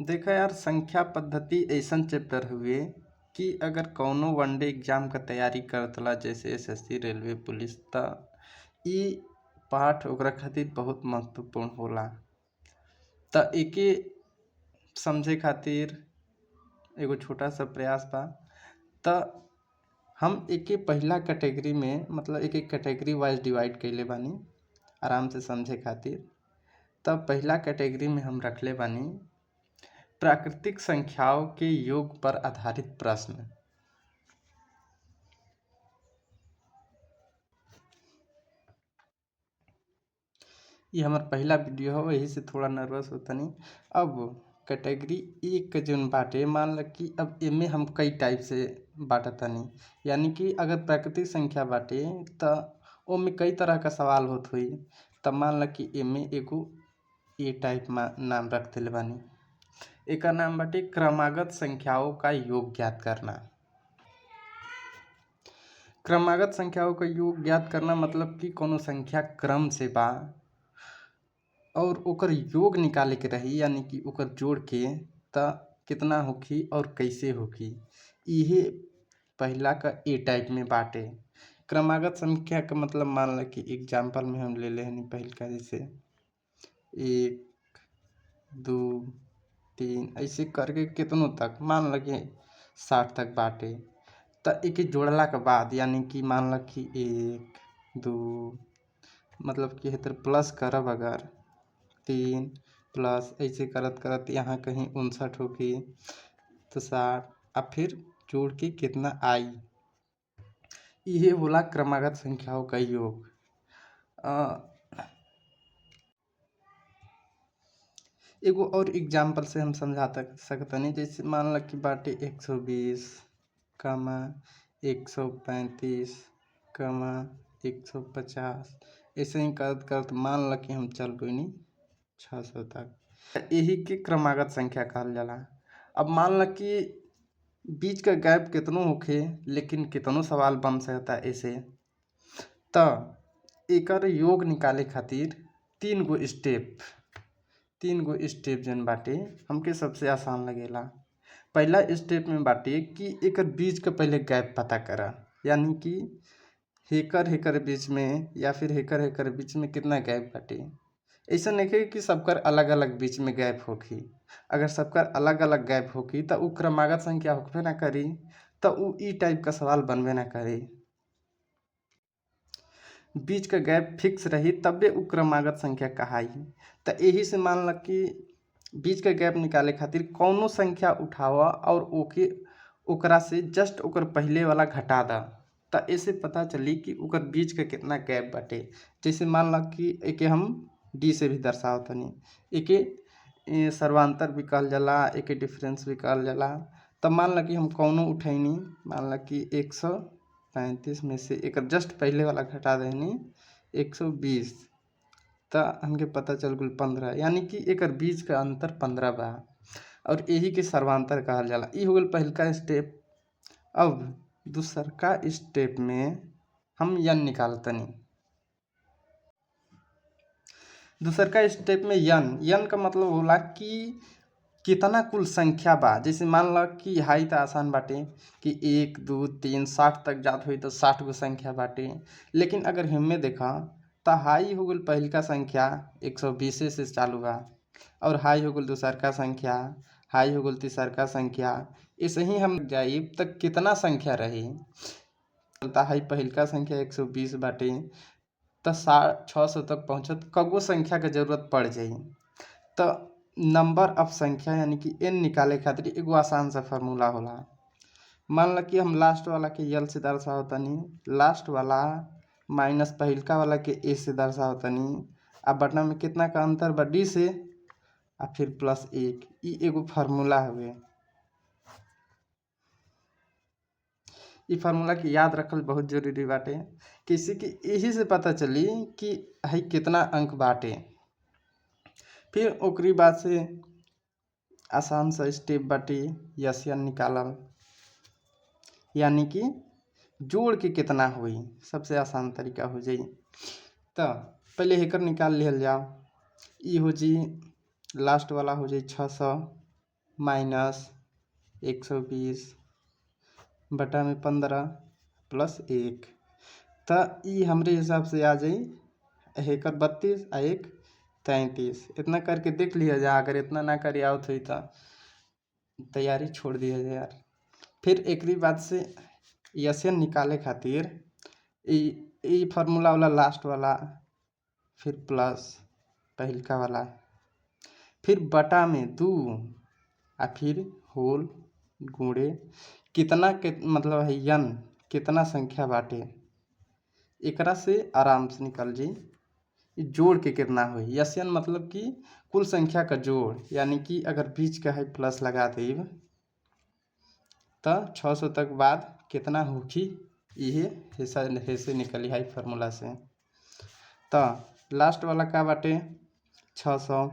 देखा यार, संख्या पद्धति ऐसन चैप्टर हुए कि अगर कौनो वनडे एग्जाम क तैयारी करतला जैसे एसएससी, रेलवे, पुलिस त इ पाठ ओकरा खातिर बहुत महत्वपूर्ण होला। त एके समझे खातिर एगो छोटा सा प्रयास बा। त हम एके पहिला कैटेगरी में मतलब एक एक कैटेगरी वाइज डिवाइड कइले बानी आराम से समझे खातिर। त पहिला कैटेगरी में हम रखले बानी प्राकृतिक संख्याओं के योग पर आधारित प्रश्न। ये हमार पहला वीडियो हो, यही से थोड़ा नर्वस होतनी। अब कैटेगरी एक के जोन बाटे, मान ल कि अब एमे हम कई टाइप से बांटतनी। यानी कि अगर प्राकृतिक संख्या बाटे त ओमे कई तरह का सवाल होत हुई। तब मान ल कि एमे एगो ए टाइप नाम रख दिले बानी। एका नाम बाटे क्रमागत संख्याओं का योग ज्ञात करना। क्रमागत संख्याओं का योग ज्ञात करना मतलब कि कोनो संख्या क्रम से बा और ओकर योग निकाले के रही, यानी कि ओकर जोड़ के त कितना होखी और कैसे होखी। इहे पहला का ए टाइप में बाटे। क्रमागत संख्या का मतलब मान ल कि एग्जाम्पल में हम ले लेनी पहल का, जैसे 1 2 3 ऐसे करके कितनों तक मान ल कि 60 तक बाटे। त एके जोड़ला के बाद यानी कि मान ल कि 1 2 मतलब कि हेतर प्लस करब अगर 3 प्लस ऐसे करत करत यहाँ कहीं 59 होगी तो 60, अब फिर जोड़ के कितना आई। इहे होला क्रमागत संख्याओं का योग। एगो और एग्जाम्पल से हम समझा सकतनी। जैसे मान ल कि बाटे 120 कमा 135 कमा 150 ऐसे ही करत करत मान ल कि हम चल गइनी 600 तक। यही के क्रमागत संख्या कहल जाला। अब मान ल कि बीच का गैप कितनो होखे लेकिन कितनो सवाल बन सकता ऐसे। त एकर योग निकाले खातिर तीन गो स्टेप जन बाटे हमके सबसे आसान लगेला। पहला स्टेप में बाटे कि एकर बीच का पहले गैप पता करा, यानी कि हेकर बीच में या फिर हेकर बीच में कितना गैप बाटे। ऐसा नहीं कि सबकर अलग अलग बीच में गैप होखी। अगर सबकर अलग अलग गैप होखी त उ क्रमागत संख्या होखबे ना करी, त उ ई टाइप का सवाल बनबे ना करी। बीच का गैप फिक्स रही तबे उ क्रमागत संख्या कहाई। त यही से मान ल कि बीच का गैप निकाले खातिर कौनो संख्या उठावा और ओकरा से जस्ट ओकर पहले वाला घटा दा। त ऐसे पता चली कि ओकर बीच का कितना गैप बाटे। जैसे मान ल कि एके हम डी से भी दर्शावतनी। एके सर्वांतर भी कहल जाला, एके डिफरेंस भी कहल जाला। तब मान ल कि हम कौनो उठैनी, मान ल कि 135 में से एक जस्ट पहले वाला घटा देनी 120, त हमके पता चल गई 15, यानी कि एकर बीच का अंतर 15 बा और यही के सर्वांतर कहल जाला। ई हो गल पहल का स्टेप। अब दूसर का स्टेप में हम यन निकालतनी। दूसर का स्टेप में यन का मतलब होला कि कितना कुल संख्या बा। जैसे मान ल कि हाई त आसान बाटे कि 1 2 3 60 तक जात हुई तो 60 गो संख्या बाटे। लेकिन अगर हिम्मे देखा त हाई हो गल पहल का संख्या 120 से चालू बा और हाई हो गल दूसर का संख्या, हाई हो गल तीसर का संख्या। ऐसे ही हम जाइब तक कितना संख्या रही। हाई पहल का संख्या 120 बाटे त 600 तक पहुँचत कगो संख्या के जरूरत पड़ जाई। त नंबर ऑफ संख्या यानी कि n निकाले खातिर एगो आसान सा फार्मूला होला। मान ल कि हम लास्ट वाला के यल से दर्शावतनी, लास्ट वाला माइनस पहिलका वाला के ए से दर्शावतनी। अब बटना में कितना का अंतर बा डी से, आ फिर प्लस 1। ई एगो फार्मूला हवे। ई फार्मूला के याद रखल बहुत जरूरी बाटे, किसी कि यही से पता चली कि हई कितना अंक बाटे। फिर ओकरी बाद से आसान सा स्टेप बाटे यन निकालल, यानी कि जोड़ के कितना हुई सबसे आसान तरीका हो जाई। त पहले हेकर निकाल लिहल जाओ। ई हो जी लास्ट वाला हो जाई 600 माइनस 120 बटा में 15 प्लस 1। तो ई हमरे हिसाब से आ जाई 1/32 आ 1/33। इतना करके देख लिया जाए, अगर इतना ना करी आवत हुई तो तैयारी छोड़ दिया जाए यार। फिर एक बाद से एन निकाले खातिर ई फार्मूला वाला लास्ट वाला, फिर प्लस पहलका वाला, फिर बटा में 2 आ फिर होल गुणे कितना के मतलब है यन कितना संख्या बाटे, एकरा से आराम से निकल जी जोड़ के कितना हो। यन मतलब कि कुल संख्या का जोड़, यानी कि अगर बीच का है प्लस लगा देब तो 600 तक बाद कितना होगी, ये हिस्से निकली है फार्मूला से। तो लास्ट वाला का बाटे 600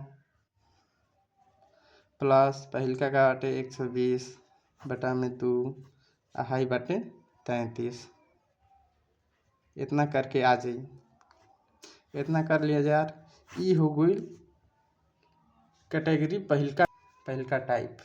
प्लस पहलका का बाटे 120 बटा में 2 हाई बाटे 33। इतना करके आ जाई, इतना कर लिया जाए यार। ई हो गई कैटेगरी पहलका टाइप।